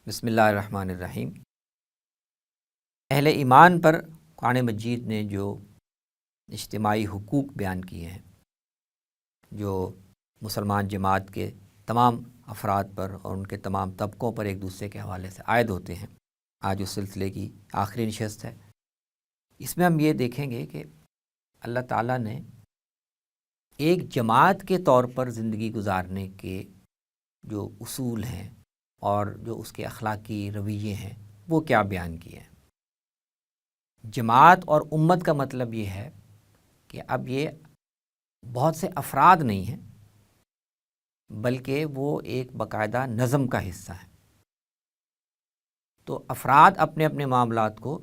بسم اللہ الرحمن الرحیم۔ اہل ایمان پر قرآن مجید نے جو اجتماعی حقوق بیان کیے ہیں، جو مسلمان جماعت کے تمام افراد پر اور ان کے تمام طبقوں پر ایک دوسرے کے حوالے سے عائد ہوتے ہیں، آج اس سلسلے کی آخری نشست ہے۔ اس میں ہم یہ دیکھیں گے کہ اللہ تعالیٰ نے ایک جماعت کے طور پر زندگی گزارنے کے جو اصول ہیں اور جو اس کے اخلاقی رویے ہیں وہ کیا بیان کیے ہیں۔ جماعت اور امت کا مطلب یہ ہے کہ اب یہ بہت سے افراد نہیں ہیں، بلکہ وہ ایک باقاعدہ نظم کا حصہ ہے۔ تو افراد اپنے اپنے معاملات کو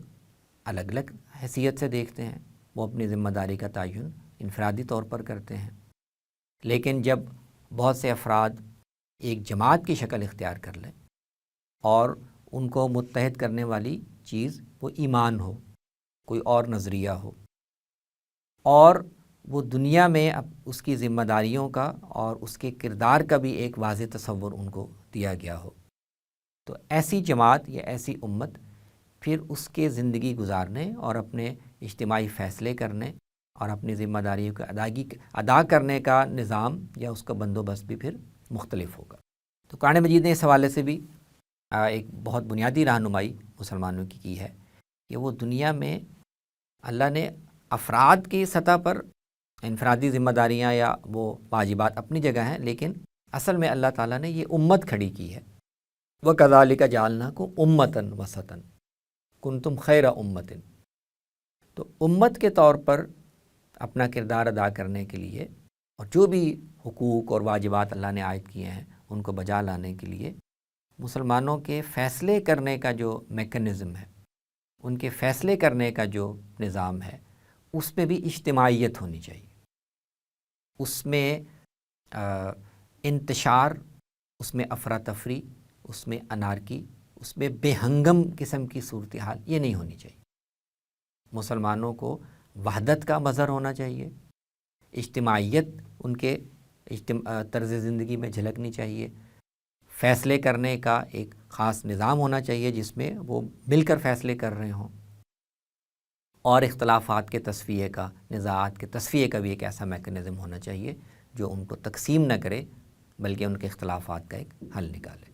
الگ الگ حیثیت سے دیکھتے ہیں، وہ اپنی ذمہ داری کا تعین انفرادی طور پر کرتے ہیں، لیکن جب بہت سے افراد ایک جماعت کی شکل اختیار کر لیں اور ان کو متحد کرنے والی چیز وہ ایمان ہو، کوئی اور نظریہ ہو، اور وہ دنیا میں اب اس کی ذمہ داریوں کا اور اس کے کردار کا بھی ایک واضح تصور ان کو دیا گیا ہو، تو ایسی جماعت یا ایسی امت پھر اس کے زندگی گزارنے اور اپنے اجتماعی فیصلے کرنے اور اپنی ذمہ داریوں کی ادا کرنے کا نظام یا اس کا بندوبست بھی پھر مختلف ہوگا۔ تو قرآن مجید نے اس حوالے سے بھی ایک بہت بنیادی رہنمائی مسلمانوں کی ہے کہ وہ دنیا میں اللہ نے افراد کی سطح پر انفرادی ذمہ داریاں یا وہ واجبات اپنی جگہ ہیں، لیکن اصل میں اللہ تعالیٰ نے یہ امت کھڑی کی ہے۔ وَكَذَلِكَ جَعَلْنَاكُمْ أُمَّةً وَسَطًا كُنتُمْ خَيْرَ أُمَّةٍ۔ تو امت کے طور پر اپنا کردار ادا کرنے کے لیے اور جو بھی حقوق اور واجبات اللہ نے عائد کیے ہیں ان کو بجا لانے کے لیے مسلمانوں کے فیصلے کرنے کا جو میکنزم ہے، ان کے فیصلے کرنے کا جو نظام ہے، اس میں بھی اجتماعیت ہونی چاہیے، اس میں انتشار، اس میں افراتفری، اس میں انارکی، اس میں بے ہنگم قسم کی صورتحال یہ نہیں ہونی چاہیے۔ مسلمانوں کو وحدت کا مظہر ہونا چاہیے، اجتماعیت ان کے طرز زندگی میں جھلکنی چاہیے، فیصلے کرنے کا ایک خاص نظام ہونا چاہیے جس میں وہ مل کر فیصلے کر رہے ہوں، اور اختلافات کے تصفیے کا، نزاعات کے تصفیے کا بھی ایک ایسا میکنزم ہونا چاہیے جو ان کو تقسیم نہ کرے بلکہ ان کے اختلافات کا ایک حل نکالے۔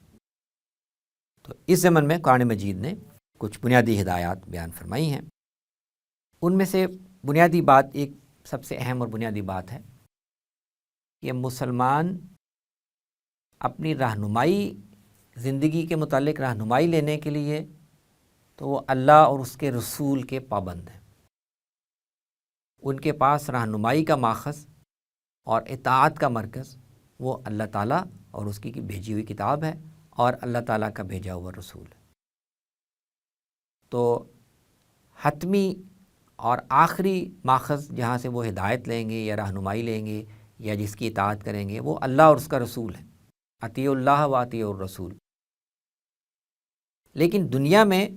تو اس ضمن میں قرآن مجید نے کچھ بنیادی ہدایات بیان فرمائی ہیں۔ ان میں سے بنیادی بات، ایک سب سے اہم اور بنیادی بات ہے کہ مسلمان اپنی رہنمائی، زندگی کے متعلق رہنمائی لینے کے لیے تو وہ اللہ اور اس کے رسول کے پابند ہیں۔ ان کے پاس رہنمائی کا ماخذ اور اطاعت کا مرکز وہ اللہ تعالیٰ اور اس کی بھیجی ہوئی کتاب ہے اور اللہ تعالیٰ کا بھیجا ہوا رسول ہے۔ تو حتمی اور آخری ماخذ جہاں سے وہ ہدایت لیں گے یا رہنمائی لیں گے یا جس کی اطاعت کریں گے وہ اللہ اور اس کا رسول ہے۔ اطیعوا اللہ و اطیعوا الرسول۔ لیکن دنیا میں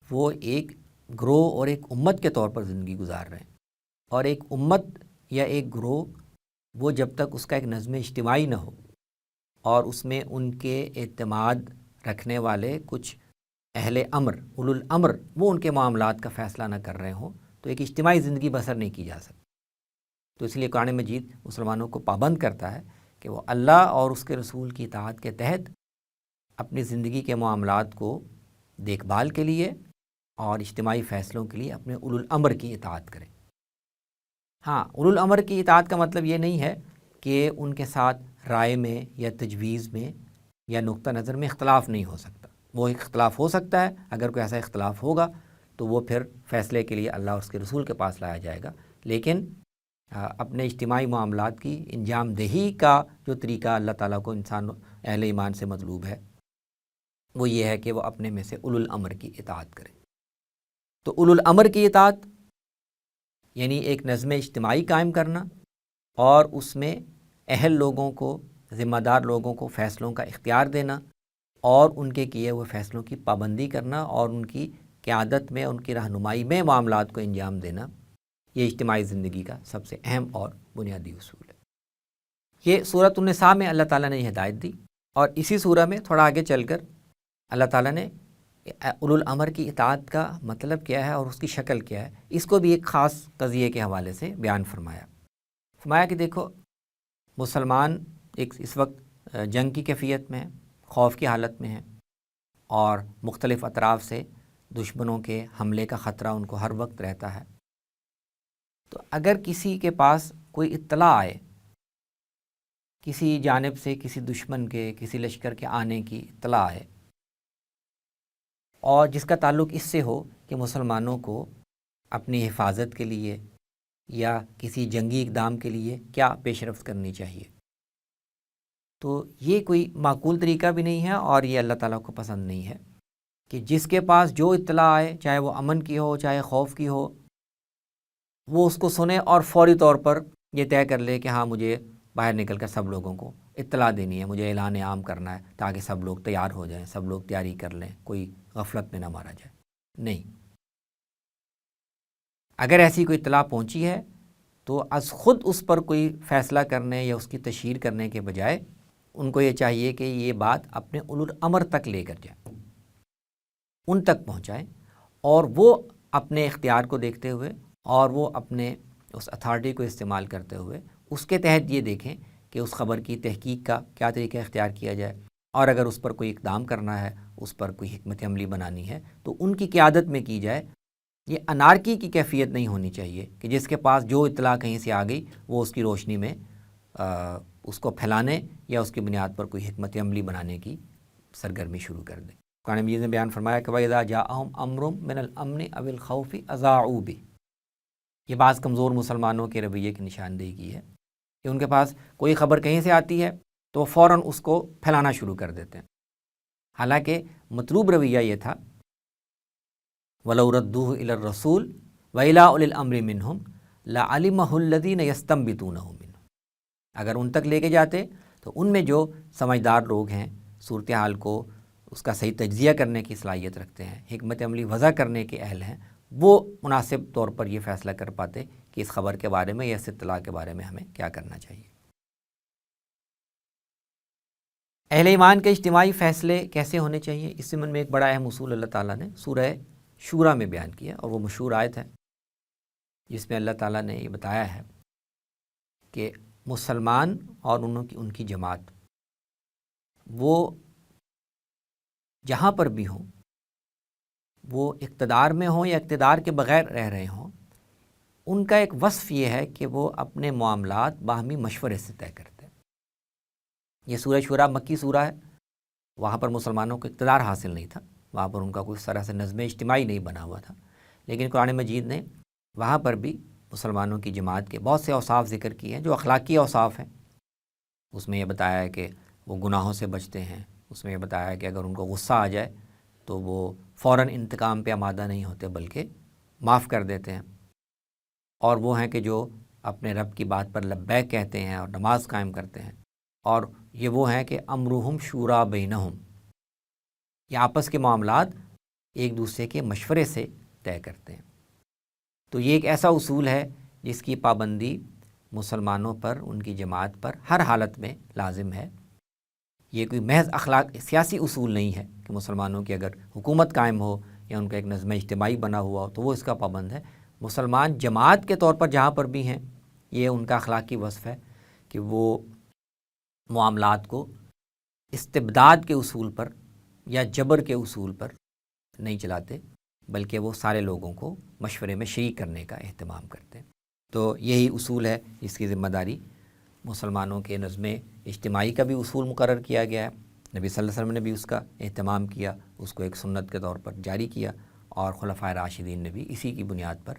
وہ ایک گروہ اور ایک امت کے طور پر زندگی گزار رہے ہیں، اور ایک امت یا ایک گروہ وہ جب تک اس کا ایک نظم اجتماعی نہ ہو اور اس میں ان کے اعتماد رکھنے والے کچھ اہل امر، اولو الامر، وہ ان کے معاملات کا فیصلہ نہ کر رہے ہوں تو ایک اجتماعی زندگی بسر نہیں کی جا سکتی۔ تو اس لیے قرآن مجید مسلمانوں کو پابند کرتا ہے کہ وہ اللہ اور اس کے رسول کی اطاعت کے تحت اپنی زندگی کے معاملات کو دیکھ بھال کے لیے اور اجتماعی فیصلوں کے لیے اپنے اولو الامر کی اطاعت کریں۔ ہاں، اولو الامر کی اطاعت کا مطلب یہ نہیں ہے کہ ان کے ساتھ رائے میں یا تجویز میں یا نقطہ نظر میں اختلاف نہیں ہو سکتا۔ وہ اختلاف ہو سکتا ہے، اگر کوئی ایسا اختلاف ہوگا تو وہ پھر فیصلے کے لیے اللہ اور اس کے رسول کے پاس لایا جائے گا، لیکن اپنے اجتماعی معاملات کی انجام دہی کا جو طریقہ اللہ تعالیٰ کو انسان اہل ایمان سے مطلوب ہے وہ یہ ہے کہ وہ اپنے میں سے اولو الامر کی اطاعت کرے۔ تو اولو الامر کی اطاعت یعنی ایک نظم اجتماعی قائم کرنا اور اس میں اہل لوگوں کو، ذمہ دار لوگوں کو فیصلوں کا اختیار دینا اور ان کے کیے ہوئے فیصلوں کی پابندی کرنا اور ان کی قیادت میں، ان کی رہنمائی میں معاملات کو انجام دینا، یہ اجتماعی زندگی کا سب سے اہم اور بنیادی اصول ہے۔ یہ سورۃ النساء میں اللہ تعالیٰ نے یہ ہدایت دی، اور اسی سورہ میں تھوڑا آگے چل کر اللہ تعالیٰ نے اولو الامر کی اطاعت کا مطلب کیا ہے اور اس کی شکل کیا ہے، اس کو بھی ایک خاص قضیے کے حوالے سے بیان فرمایا کہ دیکھو مسلمان اس وقت جنگ کی کیفیت میں ہے، خوف کی حالت میں ہے، اور مختلف اطراف سے دشمنوں کے حملے کا خطرہ ان کو ہر وقت رہتا ہے۔ تو اگر کسی کے پاس کوئی اطلاع آئے، کسی جانب سے کسی دشمن کے، کسی لشکر کے آنے کی اطلاع آئے، اور جس کا تعلق اس سے ہو کہ مسلمانوں کو اپنی حفاظت کے لیے یا کسی جنگی اقدام کے لیے کیا پیش رفت کرنی چاہیے، تو یہ کوئی معقول طریقہ بھی نہیں ہے اور یہ اللہ تعالیٰ کو پسند نہیں ہے کہ جس کے پاس جو اطلاع آئے، چاہے وہ امن کی ہو چاہے خوف کی ہو، وہ اس کو سنے اور فوری طور پر یہ طے کر لے کہ ہاں مجھے باہر نکل کر سب لوگوں کو اطلاع دینی ہے، مجھے اعلان عام کرنا ہے تاکہ سب لوگ تیار ہو جائیں، سب لوگ تیاری کر لیں، کوئی غفلت میں نہ مارا جائے۔ نہیں، اگر ایسی کوئی اطلاع پہنچی ہے تو از خود اس پر کوئی فیصلہ کرنے یا اس کی تشہیر کرنے کے بجائے ان کو یہ چاہیے کہ یہ بات اپنے اولو الامر تک لے کر جائیں، ان تک پہنچائیں، اور وہ اپنے اختیار کو دیکھتے ہوئے اور وہ اپنے اس اتھارٹی کو استعمال کرتے ہوئے اس کے تحت یہ دیکھیں کہ اس خبر کی تحقیق کا کیا طریقہ اختیار کیا جائے، اور اگر اس پر کوئی اقدام کرنا ہے، اس پر کوئی حکمت عملی بنانی ہے تو ان کی قیادت میں کی جائے۔ یہ انارکی کی کیفیت نہیں ہونی چاہیے کہ جس کے پاس جو اطلاع کہیں سے آ گئی وہ اس کی روشنی میں اس کو پھیلانے یا اس کی بنیاد پر کوئی حکمت عملی بنانے کی سرگرمی شروع کر دیں۔ قرآن مجید نے بیان فرمایا کہ وَإِذَا جَاءَهُمْ أَمْرٌ مِّنَ الْأَمْنِ أَوِ الْخَوْفِ أَذَاعُوا بِهِ۔ یہ بعض کمزور مسلمانوں کے رویے کی نشاندہی کی ہے کہ ان کے پاس کوئی خبر کہیں سے آتی ہے تو وہ فوراً اس کو پھیلانا شروع کر دیتے ہیں، حالانکہ مطلوب رویہ یہ تھا وَلَوْ رَدُّوهُ إِلَى الرَّسُولِ وَإِلَىٰ أُولِي الْأَمْرِ مِنْهُمْ لَعَلِمَهُ الَّذِينَ يَسْتَنبِطُونَهُ مِنْهُمْ۔ اگر ان تک لے کے جاتے تو ان میں جو سمجھدار لوگ ہیں، صورتحال کو اس کا صحیح تجزیہ کرنے کی صلاحیت رکھتے ہیں، حکمت عملی وضع کرنے کے اہل ہیں، وہ مناسب طور پر یہ فیصلہ کر پاتے کہ اس خبر کے بارے میں یا اس اطلاع کے بارے میں ہمیں کیا کرنا چاہیے۔ اہل ایمان کے اجتماعی فیصلے کیسے ہونے چاہیے، اس ضمن میں ایک بڑا اہم اصول اللہ تعالیٰ نے سورہ شورا میں بیان کیا، اور وہ مشہور آیت ہے جس میں اللہ تعالیٰ نے یہ بتایا ہے کہ مسلمان اور ان کی جماعت وہ جہاں پر بھی ہوں، وہ اقتدار میں ہوں یا اقتدار کے بغیر رہ رہے ہوں، ان کا ایک وصف یہ ہے کہ وہ اپنے معاملات باہمی مشورے سے طے کرتے ہیں۔ یہ سورہ شورا مکی سورہ ہے، وہاں پر مسلمانوں کو اقتدار حاصل نہیں تھا، وہاں پر ان کا کوئی اس طرح سے نظم اجتماعی نہیں بنا ہوا تھا، لیکن قرآن مجید نے وہاں پر بھی مسلمانوں کی جماعت کے بہت سے اوصاف ذکر کیے ہیں جو اخلاقی اوصاف ہیں۔ اس میں یہ بتایا ہے کہ وہ گناہوں سے بچتے ہیں، اس میں یہ بتایا ہے کہ اگر ان کو غصہ آ جائے تو وہ فوراً انتقام پہ آمادہ نہیں ہوتے بلکہ معاف کر دیتے ہیں، اور وہ ہیں کہ جو اپنے رب کی بات پر لبیک کہتے ہیں اور نماز قائم کرتے ہیں، اور یہ وہ ہیں کہ امرہم شورا بینہم، یہ آپس کے معاملات ایک دوسرے کے مشورے سے طے کرتے ہیں۔ تو یہ ایک ایسا اصول ہے جس کی پابندی مسلمانوں پر، ان کی جماعت پر ہر حالت میں لازم ہے۔ یہ کوئی محض سیاسی اصول نہیں ہے کہ مسلمانوں کی اگر حکومت قائم ہو یا ان کا ایک نظم اجتماعی بنا ہوا ہو تو وہ اس کا پابند ہے۔ مسلمان جماعت کے طور پر جہاں پر بھی ہیں، یہ ان کا اخلاقی وصف ہے کہ وہ معاملات کو استبداد کے اصول پر یا جبر کے اصول پر نہیں چلاتے، بلکہ وہ سارے لوگوں کو مشورے میں شریک کرنے کا اہتمام کرتے ہیں۔ تو یہی اصول ہے جس کی ذمہ داری مسلمانوں کے نظم اجتماعی کا بھی اصول مقرر کیا گیا ہے۔ نبی صلی اللہ علیہ وسلم نے بھی اس کا اہتمام کیا، اس کو ایک سنت کے طور پر جاری کیا، اور خلفائے راشدین نے بھی اسی کی بنیاد پر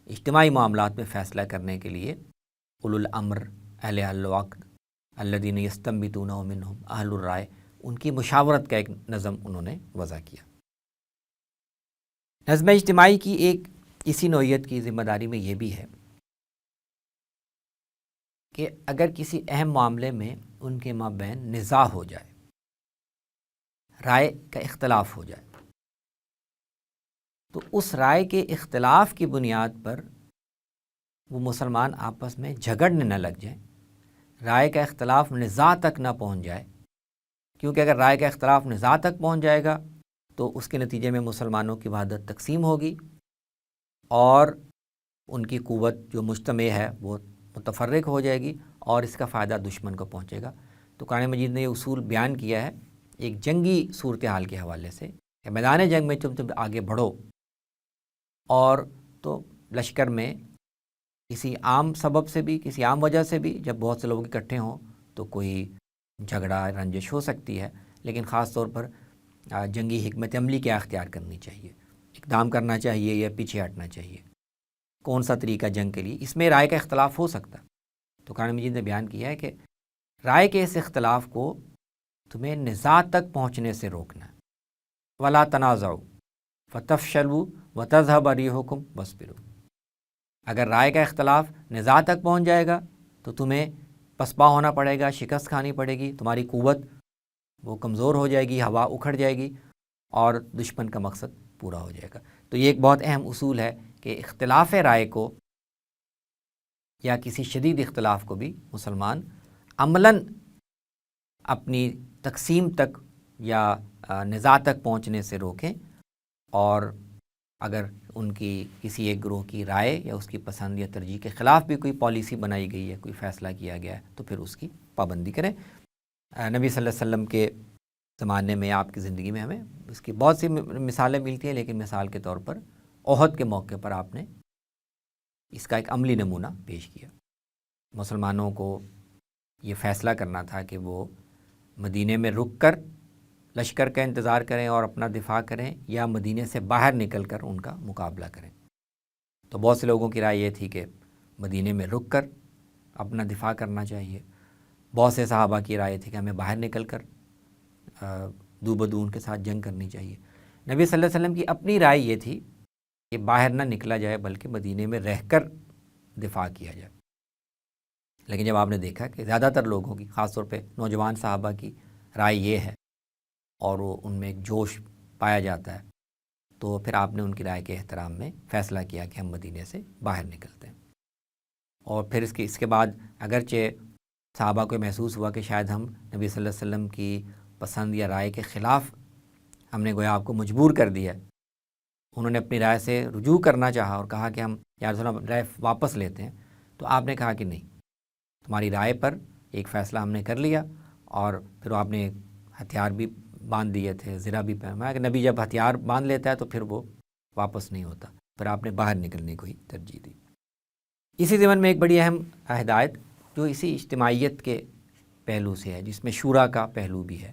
اجتماعی معاملات میں فیصلہ کرنے کے لیے اولو الامر، اہل حل و عقد، الذین یستنبطون منہم، اہل الرائے، ان کی مشاورت کا ایک نظم انہوں نے وضع کیا۔ نظم اجتماعی کی ایک اسی نوعیت کی ذمہ داری میں یہ بھی ہے کہ اگر کسی اہم معاملے میں ان کے مابین نزاع ہو جائے، رائے کا اختلاف ہو جائے، تو اس رائے کے اختلاف کی بنیاد پر وہ مسلمان آپس میں جھگڑنے نہ لگ جائیں، رائے کا اختلاف نزاع تک نہ پہنچ جائے، کیونکہ اگر رائے کا اختلاف نزاع تک پہنچ جائے گا تو اس کے نتیجے میں مسلمانوں کی وحدت تقسیم ہوگی اور ان کی قوت جو مجتمع ہے وہ متفرق ہو جائے گی اور اس کا فائدہ دشمن کو پہنچے گا۔ تو قرآن مجید نے یہ اصول بیان کیا ہے ایک جنگی صورتحال کے حوالے سے کہ میدان جنگ میں تم آگے بڑھو اور تو لشکر میں کسی عام سبب سے بھی، کسی عام وجہ سے بھی جب بہت سے لوگ اکٹھے ہوں تو کوئی جھگڑا رنجش ہو سکتی ہے، لیکن خاص طور پر جنگی حکمت عملی کیا اختیار کرنی چاہیے، اقدام کرنا چاہیے یا پیچھے ہٹنا چاہیے، کون سا طریقہ جنگ کے لیے، اس میں رائے کا اختلاف ہو سکتا۔ تو قرآن مجید نے بیان کیا ہے کہ رائے کے اس اختلاف کو تمہیں نزاع تک پہنچنے سے روکنا ہے۔ وَلَا تَنَازَعُوا فَتَفْشَلُوا وَتَذْهَبَ رِيحُكُمْ وَاصْبِرُوا۔ اگر رائے کا اختلاف نزاع تک پہنچ جائے گا تو تمہیں پسپا ہونا پڑے گا، شکست کھانی پڑے گی، تمہاری قوت وہ کمزور ہو جائے گی، ہوا اکھڑ جائے گی اور دشمن کا مقصد پورا ہو جائے گا۔ تو یہ ایک بہت اہم اصول ہے کہ اختلاف رائے کو یا کسی شدید اختلاف کو بھی مسلمان عملاً اپنی تقسیم تک یا نزاع تک پہنچنے سے روکیں، اور اگر ان کی کسی ایک گروہ کی رائے یا اس کی پسند یا ترجیح کے خلاف بھی کوئی پالیسی بنائی گئی ہے، کوئی فیصلہ کیا گیا ہے تو پھر اس کی پابندی کریں۔ نبی صلی اللہ علیہ وسلم کے زمانے میں، آپ کی زندگی میں ہمیں اس کی بہت سی مثالیں ملتی ہیں، لیکن مثال کے طور پر احد کے موقع پر آپ نے اس کا ایک عملی نمونہ پیش کیا۔ مسلمانوں کو یہ فیصلہ کرنا تھا کہ وہ مدینے میں رک کر لشکر کا انتظار کریں اور اپنا دفاع کریں یا مدینے سے باہر نکل کر ان کا مقابلہ کریں۔ تو بہت سے لوگوں کی رائے یہ تھی کہ مدینے میں رک کر اپنا دفاع کرنا چاہیے، بہت سے صحابہ کی رائے تھی کہ ہمیں باہر نکل کر دو بدو ان کے ساتھ جنگ کرنی چاہیے۔ نبی صلی اللہ علیہ وسلم کی اپنی رائے یہ تھی کہ باہر نہ نکلا جائے بلکہ مدینے میں رہ کر دفاع کیا جائے۔ لیکن جب آپ نے دیکھا کہ زیادہ تر لوگوں کی، خاص طور پہ نوجوان صحابہ کی رائے یہ ہے اور وہ ان میں ایک جوش پایا جاتا ہے، تو پھر آپ نے ان کی رائے کے احترام میں فیصلہ کیا کہ ہم مدینے سے باہر نکلتے ہیں۔ اور پھر اس کے بعد اگرچہ صحابہ کو محسوس ہوا کہ شاید ہم نبی صلی اللہ علیہ وسلم کی پسند یا رائے کے خلاف ہم نے گویا آپ کو مجبور کر دیا، انہوں نے اپنی رائے سے رجوع کرنا چاہا اور کہا کہ ہم یا رسول اللہ رائے واپس لیتے ہیں، تو آپ نے کہا کہ نہیں، تمہاری رائے پر ایک فیصلہ ہم نے کر لیا، اور پھر آپ نے ہتھیار بھی باندھ دیے تھے، زرہ بھی پہنا کہ نبی جب ہتھیار باندھ لیتا ہے تو پھر وہ واپس نہیں ہوتا، پھر آپ نے باہر نکلنے کو ہی ترجیح دی۔ اسی ضمن میں ایک بڑی اہم ہدایت جو اسی اجتماعیت کے پہلو سے ہے، جس میں شورا کا پہلو بھی ہے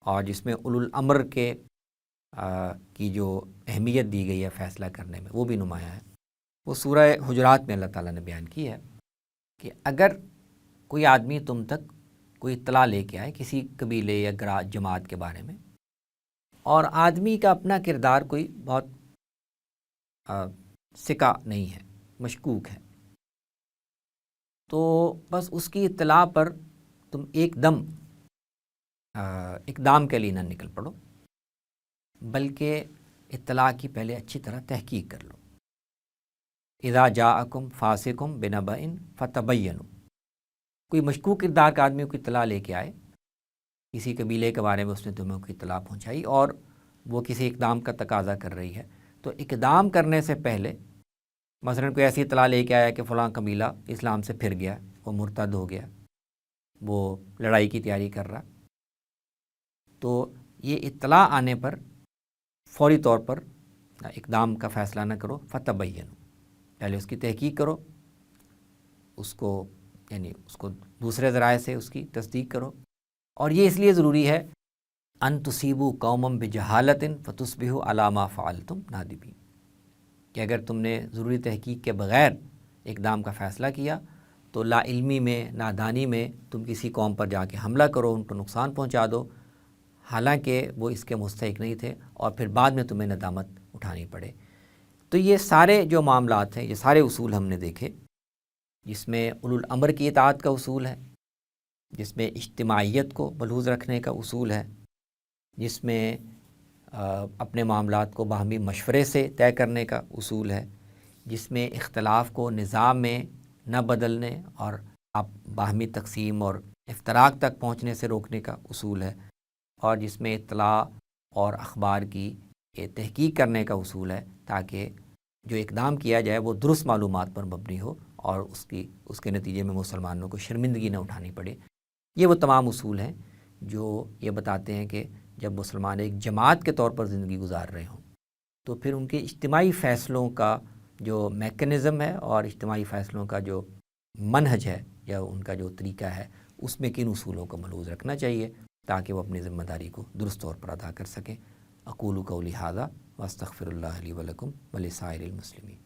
اور جس میں اولو الامر کی جو اہمیت دی گئی ہے فیصلہ کرنے میں وہ بھی نمایاں ہے، وہ سورہ حجرات میں اللہ تعالیٰ نے بیان کی ہے کہ اگر کوئی آدمی تم تک کوئی اطلاع لے کے آئے کسی قبیلے یا جماعت کے بارے میں، اور آدمی کا اپنا کردار کوئی بہت سکا نہیں ہے، مشکوک ہے، تو بس اس کی اطلاع پر تم ایک دم اقدام کے لیے نہ نکل پڑو، بلکہ اطلاع کی پہلے اچھی طرح تحقیق کر لو۔ اذا جاءکم فاسقم بنبأ فتبینوا، کوئی مشکوک کردار کا آدمی کو اطلاع لے کے آئے، کسی قبیلے کے بارے میں اس نے تمہیں کوئی اطلاع پہنچائی اور وہ کسی اقدام کا تقاضا کر رہی ہے، تو اقدام کرنے سے پہلے مثلا کوئی ایسی اطلاع لے کے آیا کہ فلاں قبیلہ اسلام سے پھر گیا، وہ مرتد ہو گیا، وہ لڑائی کی تیاری کر رہا، تو یہ اطلاع آنے پر فوری طور پر اقدام کا فیصلہ نہ کرو، فتبینوا، پہلے اس کی تحقیق کرو، اس کو یعنی اس کو دوسرے ذرائع سے اس کی تصدیق کرو، اور یہ اس لیے ضروری ہے ان تصیبوا قوما بجہالۃ فتصبحوا علی ما فعلتم نادمین، کہ اگر تم نے ضروری تحقیق کے بغیر اقدام کا فیصلہ کیا تو لا علمی میں، نادانی میں تم کسی قوم پر جا کے حملہ کرو، ان کو نقصان پہنچا دو، حالانکہ وہ اس کے مستحق نہیں تھے، اور پھر بعد میں تمہیں ندامت اٹھانی پڑے۔ تو یہ سارے جو معاملات ہیں، یہ سارے اصول ہم نے دیکھے، جس میں اولو الامر کی اطاعت کا اصول ہے، جس میں اجتماعیت کو ملحوظ رکھنے کا اصول ہے، جس میں اپنے معاملات کو باہمی مشورے سے طے کرنے کا اصول ہے، جس میں اختلاف کو نظام میں نہ بدلنے اور باہمی تقسیم اور افتراق تک پہنچنے سے روکنے کا اصول ہے، اور جس میں اطلاع اور اخبار کی تحقیق کرنے کا اصول ہے، تاکہ جو اقدام کیا جائے وہ درست معلومات پر مبنی ہو اور اس کے نتیجے میں مسلمانوں کو شرمندگی نہ اٹھانی پڑے۔ یہ وہ تمام اصول ہیں جو یہ بتاتے ہیں کہ جب مسلمان ایک جماعت کے طور پر زندگی گزار رہے ہوں تو پھر ان کے اجتماعی فیصلوں کا جو میکنزم ہے اور اجتماعی فیصلوں کا جو منہج ہے یا ان کا جو طریقہ ہے، اس میں کن اصولوں کو ملحوظ رکھنا چاہیے تاکہ وہ اپنی ذمہ داری کو درست طور پر ادا کر سکیں۔ اقول قولی ھذا واستغفر اللہ لی ولکم ولسائر المسلمین۔